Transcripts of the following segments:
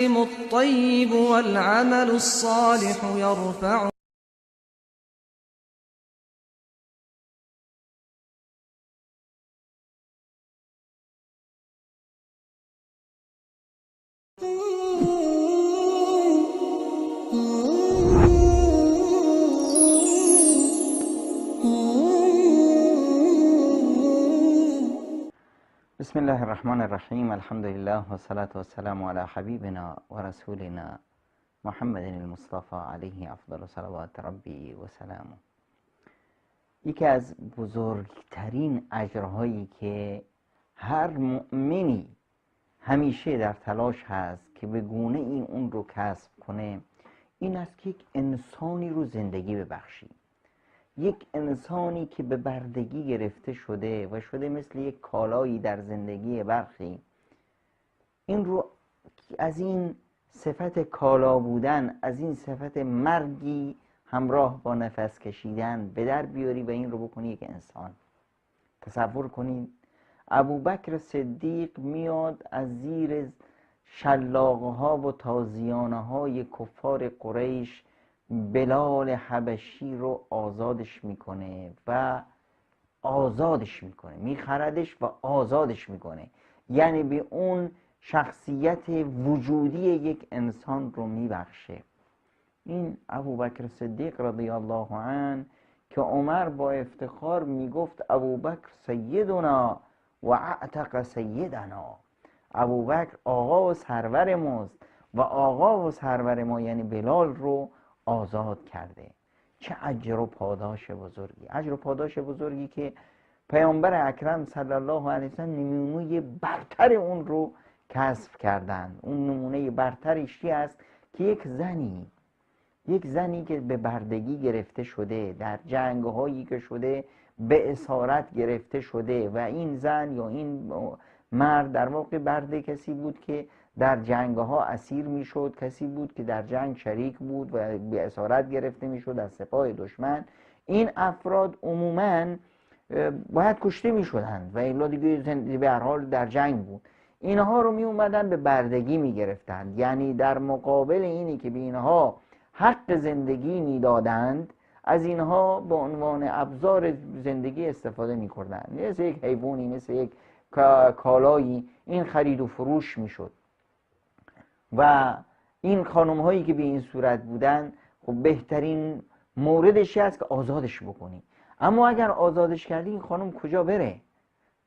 الطيب والعمل الصالح يرفعه. بسم الله الرحمن الرحیم. الحمد لله و صلاة و السلام علی حبیبنا و رسولنا محمد المصطفى علیه افضل صلوات ربی و سلامه. یکی از بزرگترین اجرهایی که هر مؤمنی همیشه در تلاش هست که به گونه ای اون رو کسب کنه، این است که یک انسانی رو زندگی ببخشی. یک انسانی که به بردگی گرفته شده و شده مثل یک کالایی در زندگی برخی، این رو از این صفت کالا بودن، از این صفت مرگی همراه با نفس کشیدن به در بیاری و این رو بکنی یک انسان. تصور کنید ابوبکر صدیق میاد از زیر شلاقه ها و تازیانه های کفار قریش بلال حبشی رو آزادش میکنه و آزادش میکنه، میخردش و آزادش میکنه، یعنی به اون شخصیت وجودی یک انسان رو میبخشه. این ابوبکر صدیق رضی الله عنه که عمر با افتخار میگفت ابوبکر سیدنا و اعتق سیدنا، ابوبکر آقا و سرور ماست و آقا و سرور ما یعنی بلال رو آزاد کرده. چه اجر و پاداش بزرگی، اجر و پاداش بزرگی که پیامبر اکرم صلی الله علیه و سلم نمونه برتر اون رو کسب کردند. اون نمونه برترش چی است؟ که یک زنی که به بردگی گرفته شده، در جنگ‌هایی که شده به اسارت گرفته شده و این زن یا این مرد در واقع برده کسی بود که در جنگ‌ها اسیر میشد، کسی بود که در جنگ شریک بود و به اسارت گرفته میشد از سپاه دشمن. این افراد عموماً باید کشته میشدند و الا دیگه به هر حال در جنگ بود. اینها رو می اومدن به بردگی می گرفتند، یعنی در مقابل اینی که به اینها حق زندگی میدادند، از اینها به عنوان ابزار زندگی استفاده می‌کردند. مثل یک حیوانی، مثل یک کالایی این خرید و فروش میشد و این خانم هایی که به این صورت بودن، خب بهترین موردش هست که آزادش بکنی. اما اگر آزادش کردی این خانم کجا بره؟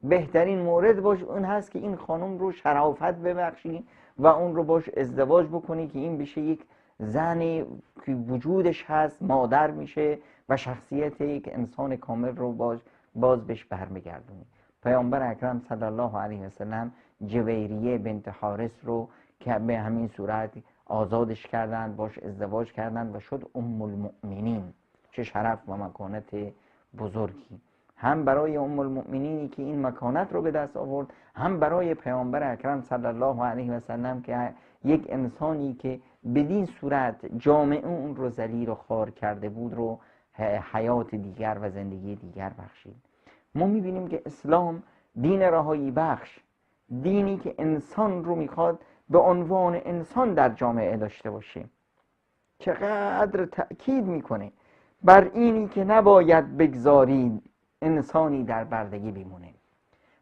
بهترین مورد باش اون هست که این خانم رو شرافت ببخشی و اون رو باش ازدواج بکنی که این بشه یک زنی که وجودش هست، مادر میشه و شخصیت یک انسان کامل رو باز بهش برمیگردونی. پیامبر اکرم صلی الله علیه و سلم جویریه بنت حارث رو که به همین صورت آزادش کردند، باش ازدواج کردند و شد ام المؤمنین. چه شرف و مکانت بزرگی، هم برای ام المؤمنینی که این مکانت رو به دست آورد، هم برای پیامبر اکرم صلی الله علیه و سلم که یک انسانی که بدین صورت جامعه اون رو ذلیل و خوار کرده بود رو حیات دیگر و زندگی دیگر بخشید. ما میبینیم که اسلام دین رهایی بخش، دینی که انسان رو میخواد به عنوان انسان در جامعه داشته باشه. چقدر تأکید میکنه بر اینی که نباید بگذارید انسانی در بردگی بمونه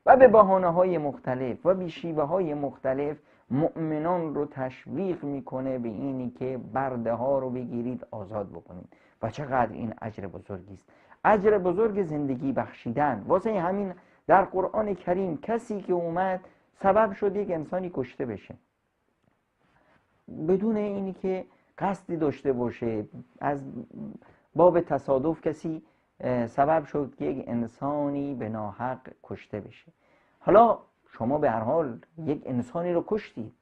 و به بهانه‌های مختلف و به شیوه‌های مختلف مؤمنان رو تشویق میکنه به اینی که برده ها رو بگیرید آزاد بکنید. و چقدر این اجر بزرگی است، اجر بزرگ زندگی بخشیدن. واسه همین در قرآن کریم کسی که اومد سبب شد یک انسانی کشته بشه بدون اینی که قصدی داشته باشه، از باب تصادف کسی سبب شد که یک انسانی به ناحق کشته بشه. حالا شما به هر حال یک انسانی رو کشتید،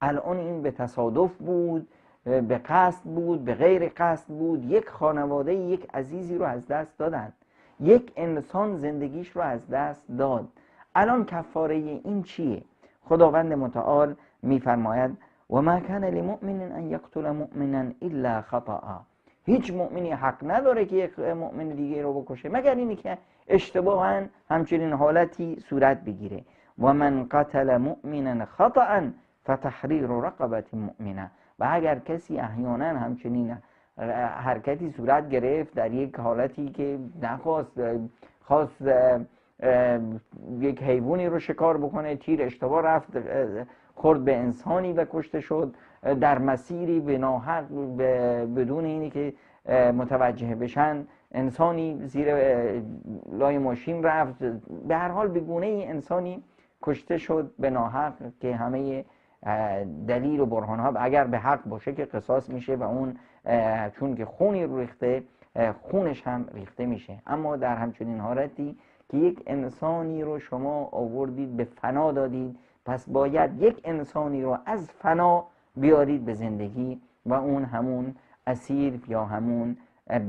الان این به تصادف بود، به قصد بود، به غیر قصد بود، یک خانواده یک عزیزی رو از دست دادن، یک انسان زندگیش رو از دست داد. الان کفاره این چیه؟ خداوند متعال میفرماید و ما کان لمؤمن ان یقتل مؤمنا الا خطأ. هیچ مؤمنی حق نداره که یک مؤمن دیگه رو بکشه مگر اینی که اشتباهاً همچنین حالتی صورت بگیره. و من قتل مؤمنا خطأ فتحریر رقبة مؤمنه. و اگر کسی احیانا همچنین حرکتی صورت گرفت در یک حالتی که خواست یک حیوانی رو شکار بکنه، تیر اشتباه رفت خورد به انسانی و کشته شد، در مسیری به ناحق بدون اینی که متوجه بشن انسانی زیر لای ماشین رفت، به هر حال به گونه ای انسانی کشته شد به ناحق که همه دلیل و برهان ها اگر به حق باشه که قصاص میشه و اون چون که خونی رو ریخته خونش هم ریخته میشه. اما در همچنین حالتی که یک انسانی رو شما آوردید به فنا دادید، پس باید یک انسانی رو از فنا بیارید به زندگی و اون همون اسیر یا همون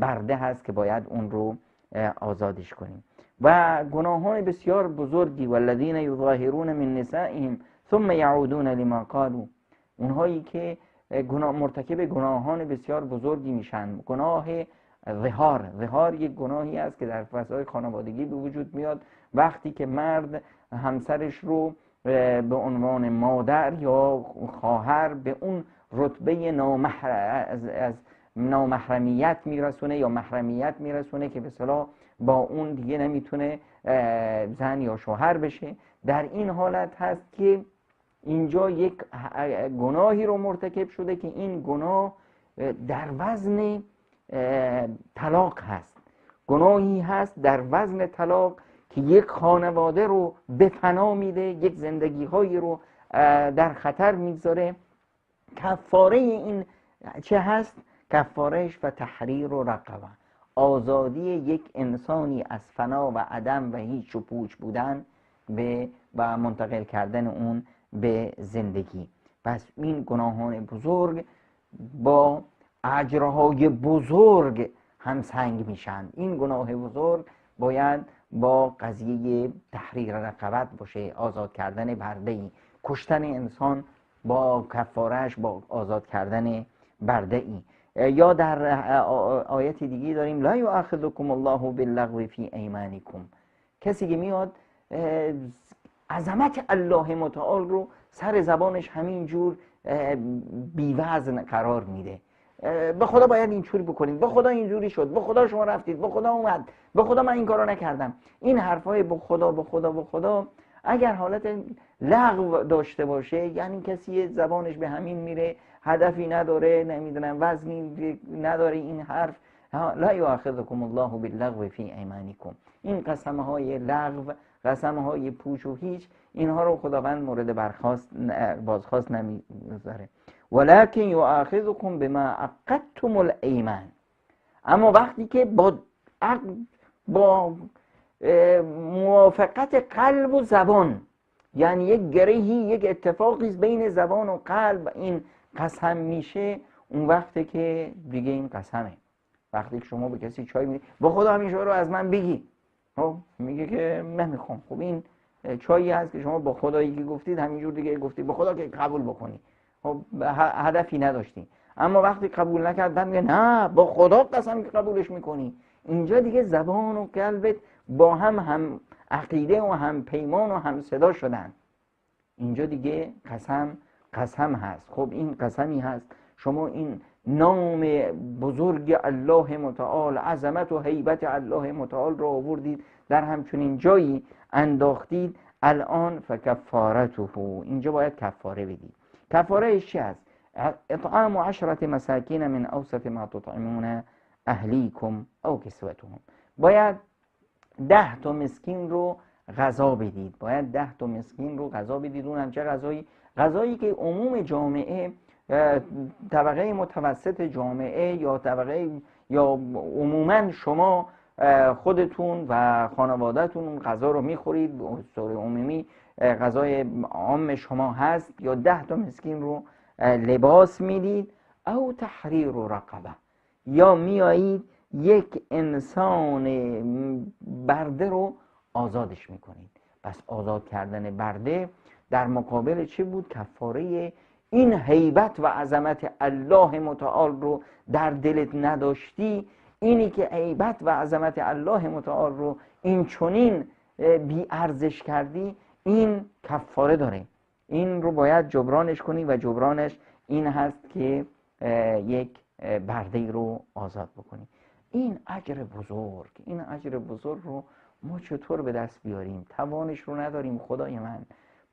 برده هست که باید اون رو آزادش کنیم. و گناهان بسیار بزرگی والذین یظاهرون من نسائهم ثم یعودون لما قالوا، اونهایی که مرتکب گناهان بسیار بزرگی میشن. گناه ظهار یک گناهی است که در فضای خانوادگی به وجود میاد وقتی که مرد همسرش رو به عنوان مادر یا خواهر به اون رتبه از نامحرمیت میرسونه یا محرمیت میرسونه که به اصطلاح با اون دیگه نمیتونه زن یا شوهر بشه. در این حالت هست که اینجا یک گناهی رو مرتکب شده که این گناه در وزن طلاق هست، گناهی هست در وزن طلاق که یک خانواده رو به فنا میده، یک زندگی هایی رو در خطر میگذاره. کفاره این چه هست؟ کفارهش و تحریر و رقبه، آزادی یک انسانی از فنا و عدم و هیچ و پوچ بودن و منتقل کردن اون به زندگی. پس این گناهان بزرگ با اجرهای بزرگ همسنگ میشن. این گناه بزرگ باید با قضیه تحریر رقبت باشه، آزاد کردن برده‌ای. کشتن انسان با کفارهش با آزاد کردن برده‌ای. یا در آیت دیگه داریم لا یؤاخذکم الله باللغو فی ایمانکم، کسی که میاد عظمت الله متعال رو سر زبانش همینجور بی‌وزن قرار میده. به خدا باید اینجوری بکنید، به خدا اینجوری شد، به خدا شما رفتید، به خدا اومد، به خدا من این کارو نکردم. این حرفای به خدا به خدا به خدا اگر حالت لغو داشته باشه، یعنی کسی زبانش به همین میره، هدفی نداره، نمیدونم وزنی نداره، این حرف لا یؤاخذکم الله باللغو فی ایمانکم، این قسم‌های لغو، قسم‌های پوچ و هیچ، اینها رو خداوند مورد بازخواست نمیذاره. ولکن یؤاخذکم بما عقدتم الایمان، اما وقتی که با موافقت قلب و زبان، یعنی یک گرهی، یک اتفاقی بین زبان و قلب این قسم میشه، اون وقته که دیگه این قسمه. وقتی که شما به کسی چای میدی با خدا همین چای رو از من بگی، میگه که نمیخوام. خب این چایی هست که شما با خدایی که گفتید همینجور دیگه گفتید، با خدا که قبول بکنی، خب هدفی نداشتی. اما وقتی قبول نکرد بعد میگه نه با خدا قسم که قبولش میکنی. اینجا دیگه زبان و قلبت با هم عقیده و هم پیمان و هم صدا شدن. اینجا دیگه قسم هست. خب این قسمی هست، شما این نام بزرگ الله متعال، عظمت و هیبت الله متعال را آوردید در همچنین جایی انداختید. الان فکفارته، اینجا باید کفاره بدید. کفاره چی هست؟ اطعام 10 مساکین من اوسط ما تطعمون اهلیکم او کسوتهم، باید 10 تا مسکین رو غذا بدید. باید 10 تا مسکین رو غذا بدید. اون هم چه غذایی؟ غذایی که عموم جامعه، طبقه متوسط جامعه یا عموما شما خودتون و خانواده‌تون اون غذا رو میخورید، به صورت عمومی غذای عام شما هست. یا 10 تا مسکین رو لباس میدید. او تحریر رقبه، یا میایید یک انسان برده رو آزادش میکنید. پس آزاد کردن برده در مقابل چه بود؟ کفاره این هیبت و عظمت الله متعال رو در دلت نداشتی. اینی که هیبت و عظمت الله متعال رو این چنین بی ارزش کردی، این کفاره داره. این رو باید جبرانش کنی و جبرانش این هست که یک برده رو آزاد بکنی. این اجر بزرگ رو ما چطور به دست بیاریم؟ توانش رو نداریم. خدای من،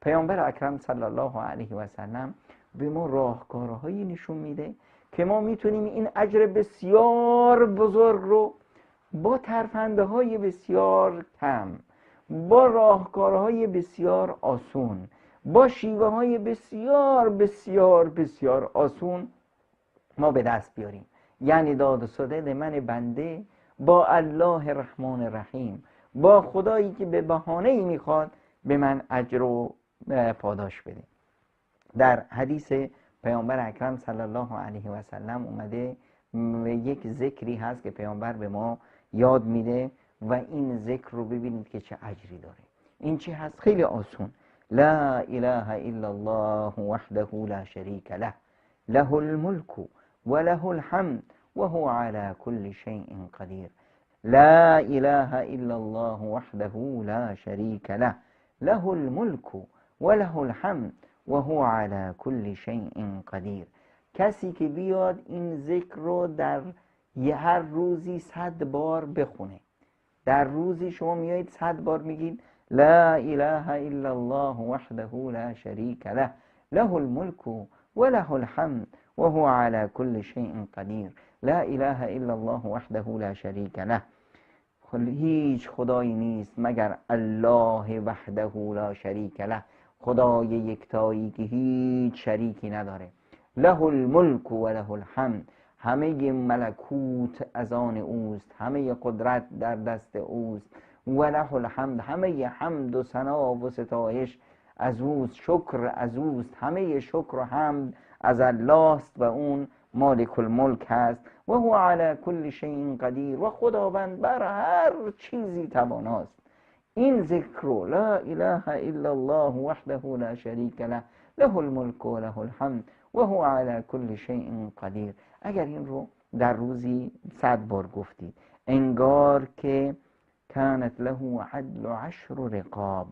پیامبر اکرم صلی الله علیه و سلم به ما راهکارهایی نشون میده که ما میتونیم این اجر بسیار بزرگ رو با ترفنده های بسیار کم، با راهکارهای بسیار آسون، با شیوه های بسیار بسیار بسیار آسون ما به دست بیاریم. یعنی داد و ستد من بنده با الله الرحمن الرحیم، با خدایی که به بهانه‌ای میخواد به من اجر و پاداش بده. در حدیث پیامبر اکرم صلی الله علیه و سلم اومده یک ذکری هست که پیامبر به ما یاد میده و این ذکر رو ببینید که چه اجری داره. این چی هست؟ خیلی آسون. لا اله الا الله وحده لا شریک له، له الملك وله الحمد وهو على كل شيء قدير. لا اله الا الله وحده لا شریک له، له الملك وله الحمد وهو على كل شيء قدير. کسی که بیاد این ذکر رو در هر روزی 100 بار بخونه، در روزی شما میایید 100 بار میگید لا اله الا الله وحده لا شریک له، له الملك وله الحمد وهو على كل شيء قدير. لا اله الا الله وحده لا شریک له، هیچ خدایی نیست مگر الله وحده لا شریک له، خدای یکتایی که هیچ شریکی نداره. له الملک و له الحمد، همه ملکوت از آن اوست، همه قدرت در دست اوست. و له الحمد، همه حمد و ثنا و ستایش از اوست، شکر از اوست، همه شکر و حمد از الله است و اون مالک الملک هست. و هو علی کل شیء قدیر، و خداوند بر هر چیزی تواناست. این ذکر لا اله الا الله وحده لا شریک له، له الملک و له الحمد و هو علی کل شیء قدیر، اگر این رو در روزی 100 بار گفتید، انگار که کانت له عدل 10 رقاب،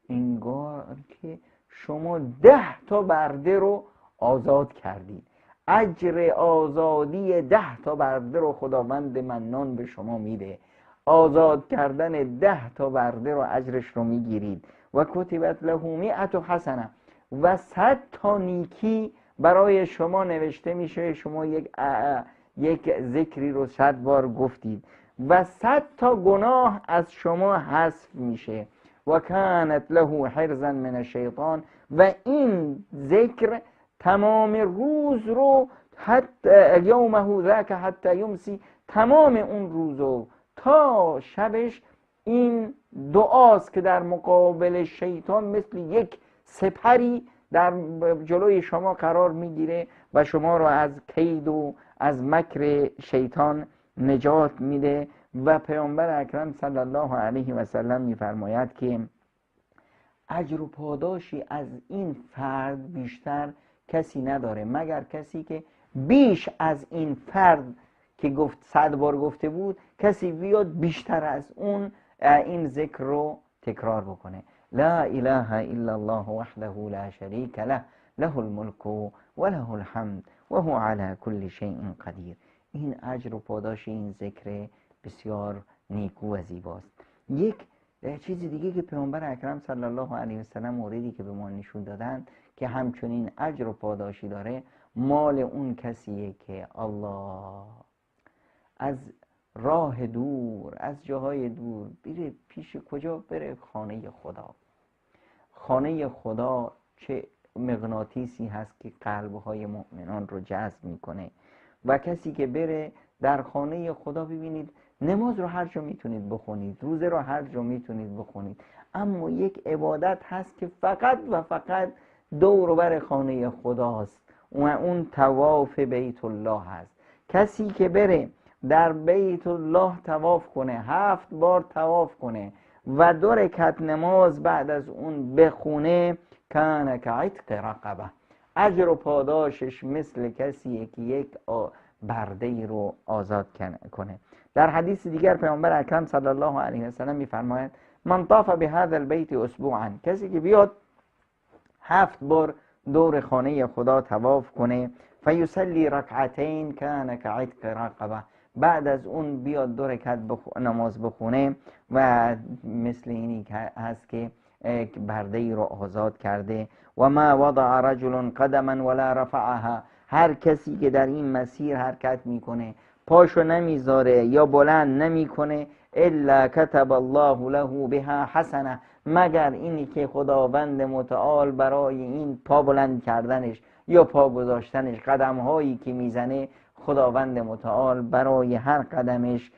انگار که شما 10 تا برده رو آزاد کردید. اجر آزادی 10 تا برده رو خداوند منان به شما میده. آزاد کردن 10 تا برده رو اجرش رو میگیرید. و کتبت له 100 حسنه، و 100 تا نیکی برای شما نوشته میشه. شما یک ذکری رو 100 بار گفتید و 100 تا گناه از شما حذف میشه. و کانت له حرزا من الشیطان، و این ذکر تمام روز رو، حتی یومه ذاک حتی یمسی، تمام اون روزو تا شبش این دعاست که در مقابل شیطان مثل یک سپری در جلوی شما قرار میگیره و شما رو از کید و از مکر شیطان نجات میده. و پیامبر اکرم صلی الله علیه و سلم میفرماید که اجر و پاداشی از این فرد بیشتر کسی نداره مگر کسی که بیش از این فرد که گفت 100 بار گفته بود، کسی بیاد بیشتر از اون این ذکر رو تکرار بکنه. لا اله الا الله وحده لا شریک له، له الملک و له الحمد و هو علی کل شیء قدیر. این اجر و پاداش این ذکر بسیار نیکو و زیباست. یک چیز دیگه که پیامبر اکرم صلی الله علیه و سلم موردی که به ما نشون دادن که همچنین اجر و پاداشی داره، مال اون کسیه که الله از راه دور، از جاهای دور بره پیش کجا؟ بره خانه خدا. خانه خدا چه مغناطیسی هست که قلبهای مؤمنان رو جذب میکنه. و کسی که بره در خانه خدا، ببینید نماز رو هر جا میتونید بخونید، روزه رو هر جا میتونید بخونید، اما یک عبادت هست که فقط و فقط دور و بر خانه خداست و اون طواف بیت الله هست. کسی که بره در بیت الله طواف کنه، 7 بار طواف کنه و 2 رکعت نماز بعد از اون بخونه، کان کعتق رقبه، اجر و پاداشش مثل کسیه که یک برده رو آزاد کنه. در حدیث دیگر پیامبر اکرم صلی الله علیه و سلم میفرماید من طاف بهذا البیت اسبوعا، کسی که بیاد 7 بار دور خانه خدا طواف کنه. فیصلی رکعتین کان کعتق رقبه، بعد از اون بیاد 2 رکعت نماز بخونه و مثل اینی که هست که برده ای رو آزاد کرده. و ما وضع رجل قدما ولا رفعها، هر کسی که در این مسیر حرکت میکنه پاشو نمیذاره یا بلند نمیکنه، الا کتب الله له بها حسنه، مگر اینی که خداوند متعال برای این پا بلند کردنش یا پا گذاشتنش، قدم هایی که میزنه، خداوند متعال برای هر قدمش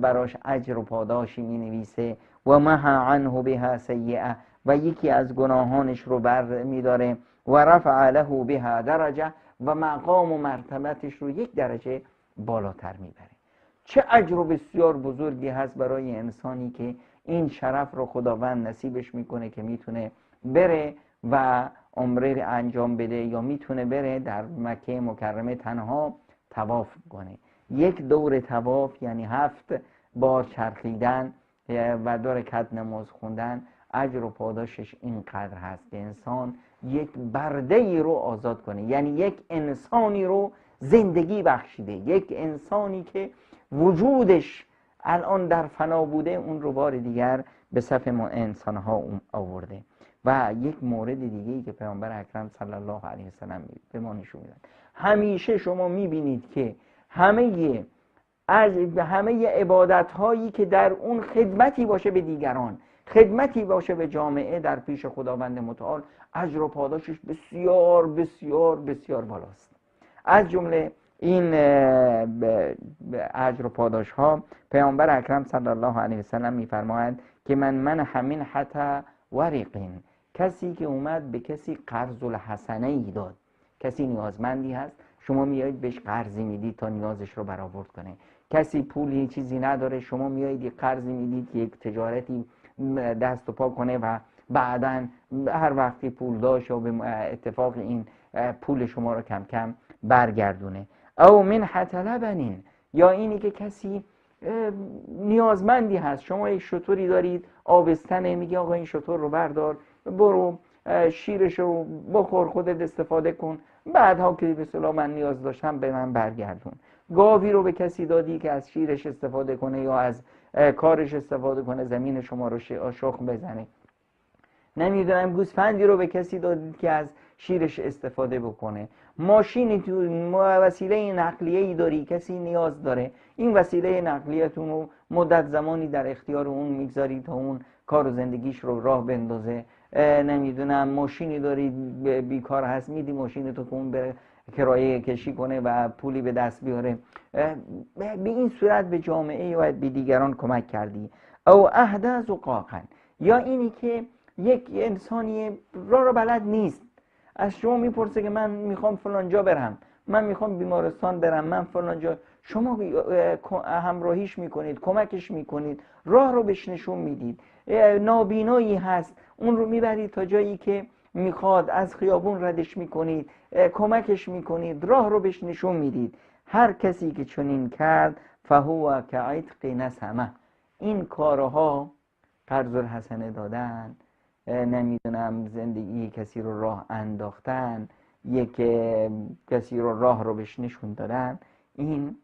براش اجر و پاداشی می نویسه. و محى عنه بها سیئه، و یکی از گناهانش رو بر می داره. و رفع له بها درجه، و مقام و مرتبتش رو 1 درجه بالاتر میبره. چه اجر بسیار بزرگی هست برای انسانی که این شرف رو خداوند نصیبش میکنه که میتونه بره و عمره انجام بده، یا میتونه بره در مکه مکرمه تنها طواف کنه. 1 دور طواف یعنی 7 بار چرخیدن و 2 رکعت نماز خوندن، اجر و پاداشش اینقدر هست که انسان 1 برده ای رو آزاد کنه، یعنی 1 انسانی رو زندگی بخشیده، 1 انسانی که وجودش الان در فنا بوده اون رو بار دیگر به صف ما انسانها آورده. و 1 مورد دیگه ای که پیامبر اکرم صلی الله علیه وسلم به ما نشون میدن، همیشه شما میبینید که همه عبادت هایی که در اون خدمتی باشه به دیگران، خدمتی باشه به جامعه در پیش خداوند متعال، اجر و پاداشش بسیار بسیار بسیار بالاست. از جمله این اجر و پاداش ها پیامبر اکرم صلی الله علیه وسلم میفرمایند که من همین حتی ورقین، کسی که اومد به کسی قرض الحسنه ای داد، کسی نیازمندی هست شما میایید بهش قرضی میدید تا نیازش رو برآورد کنه، کسی پولی چیزی نداره شما میایید قرضی میدید یک تجارتی دست و پا کنه و بعداً هر وقتی پول داشت و به اتفاق این پول شما رو کم کم برگردونه. او من لبنین، یا اینی که کسی نیازمندی هست، شما یک شتری دارید آبستنه، میگه آقا این شتر رو بردار برو شیرش رو بخور خودت استفاده کن، بعدها که به اصطلاح من نیاز داشتم به من برگردون. گاوی رو به کسی دادی که از شیرش استفاده کنه یا از کارش استفاده کنه، زمین شما رو شخم بزنه. نمیدونم گوسفندی رو به کسی دادید که از شیرش استفاده بکنه. ماشینی تو وسیله نقلیه‌ای داری، کسی نیاز داره، این وسیله نقلیه‌تون رو مدت زمانی در اختیار اون میگذاری تا اون کار و زندگیش رو راه بندازه. نمیدونم ماشینی داری بیکار هست، میدی ماشینتو که اون بره کرایه کشی کنه و پولی به دست بیاره. به این صورت به جامعه و به دیگران کمک کردی. او احدث زقاقا، یا اینی که یک انسانی راه رو بلد نیست، از شما میپرسه که من میخوام فلان جا برم، من میخوام بیمارستان برم، من فلان جا، شما همراهیش میکنید، کمکش میکنید، راه رو بهش نشون میدید. نابینایی هست اون رو میبرید تا جایی که میخواد، از خیابون ردش میکنید، کمکش میکنید، راه رو بهش نشون میدید. هر کسی که چنین کرد فهو کعتق نسمه، این کارها قرض الحسنه دادن، نمیدونم زندگی کسی رو راه انداختن، یک کسی رو راه رو بهش نشون دادن، این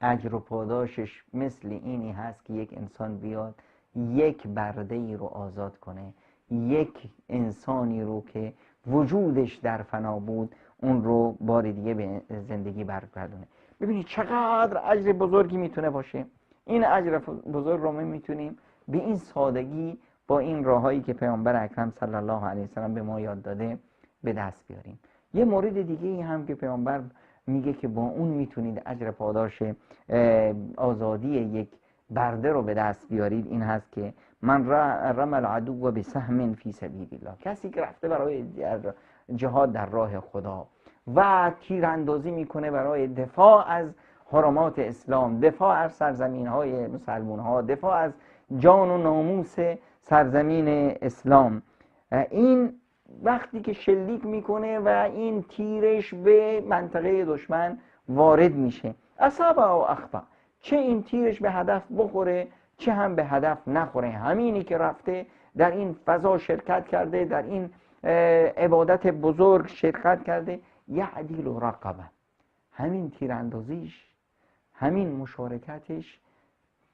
اجر و پاداشش مثل اینی هست که یک انسان بیاد 1 برده ای رو آزاد کنه، 1 انسانی رو که وجودش در فنا بود اون رو بار دیگه به زندگی برگردونه. ببینید چقدر اجر بزرگی میتونه باشه. این اجر بزرگ رو میتونیم به این سادگی با این راهایی که پیامبر اکرم صلی الله علیه وسلم به ما یاد داده به دست بیاریم. یه مورد دیگه ای هم که پیامبر میگه که با اون میتونید اجر پاداش آزادی 1 برده رو به دست بیارید، این هست که من رمى العدو بسهم فی سبیل الله، کسی که رفته برای جهاد در راه خدا و تیراندازی میکنه برای دفاع از حرمات اسلام، دفاع از سرزمین های مسلمان ها، دفاع از جان و ناموس سرزمین اسلام، این وقتی که شلیک میکنه و این تیرش به منطقه دشمن وارد میشه، اصابه و اخطا، چه این تیرش به هدف بخوره چه هم به هدف نخوره، همینی که رفته در این فضا شرکت کرده، در این عبادت بزرگ شرکت کرده، یعدیل و رقبه، همین تیراندازیش، همین مشارکتش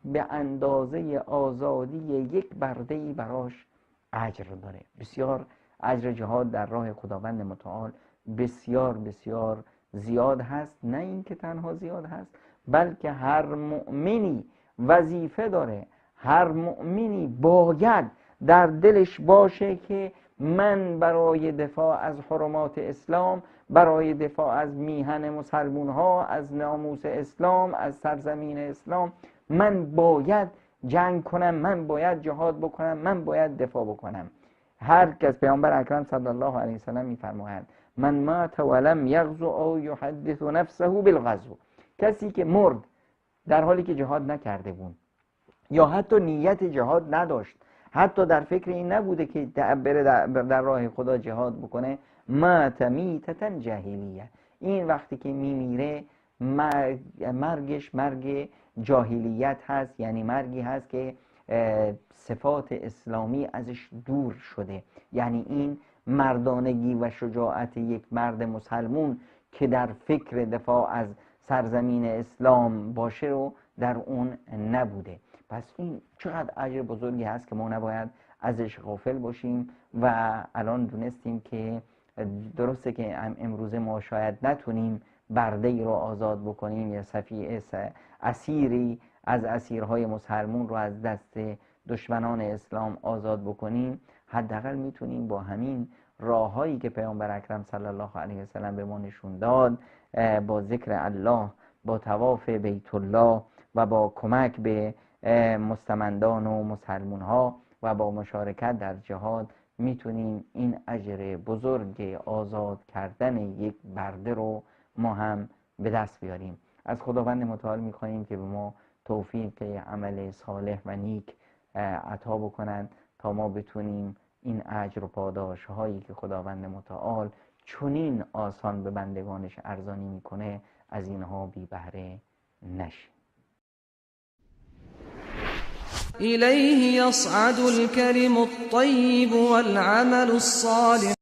به اندازه آزادی یک برده‌ای براش اجر داره. بسیار اجر جهاد در راه خداوند متعال بسیار بسیار زیاد هست. نه اینکه تنها زیاد هست، بلکه هر مؤمنی وظیفه داره، هر مؤمنی باید در دلش باشه که من برای دفاع از حرمات اسلام، برای دفاع از میهن مسلمون ها، از ناموس اسلام، از سرزمین اسلام، من باید جنگ کنم، من باید جهاد بکنم، من باید دفاع بکنم. هر کس، پیامبر اکرم صلی الله علیه وسلم میفرمایند من مات ولم یغزو او یحدث نفسه بالغزو، کسی که مرد در حالی که جهاد نکرده بود یا حتی نیت جهاد نداشت، حتی در فکر این نبوده که بره در راه خدا جهاد بکنه، مات میتة جاهلیه، این وقتی که میمیره مرگش مرگ جاهلیت هست، یعنی مرگی هست که صفات اسلامی ازش دور شده. یعنی این مردانگی و شجاعت یک مرد مسلمون که در فکر دفاع از سرزمین اسلام باشه رو در اون نبوده. پس این چقدر اجر بزرگی هست که ما نباید ازش غافل باشیم. و الان دونستیم که درسته که امروزه ما شاید نتونیم برده‌ای رو آزاد بکنیم یا اسیری از اسیرهای مسلمون رو از دست دشمنان اسلام آزاد بکنیم، حداقل میتونیم با همین راههایی که پیامبر اکرم صلی الله علیه وسلم به ما نشون داد، با ذکر الله، با طواف بیت الله و با کمک به مستمندان و مسلمون ها و با مشارکت در جهاد، میتونیم این اجر بزرگ آزاد کردن یک برده رو ما هم به دست بیاریم. از خداوند متعال میخواییم که به ما توفیق عمل صالح و نیک عطا بکنند تا ما بتونیم این اجر و پاداش هایی که خداوند متعال چنین آسان به بندگانش ارزانی میکنه از اینها بی بهره نشیم. إليه يصعد الكلم الطيب والعمل الصالح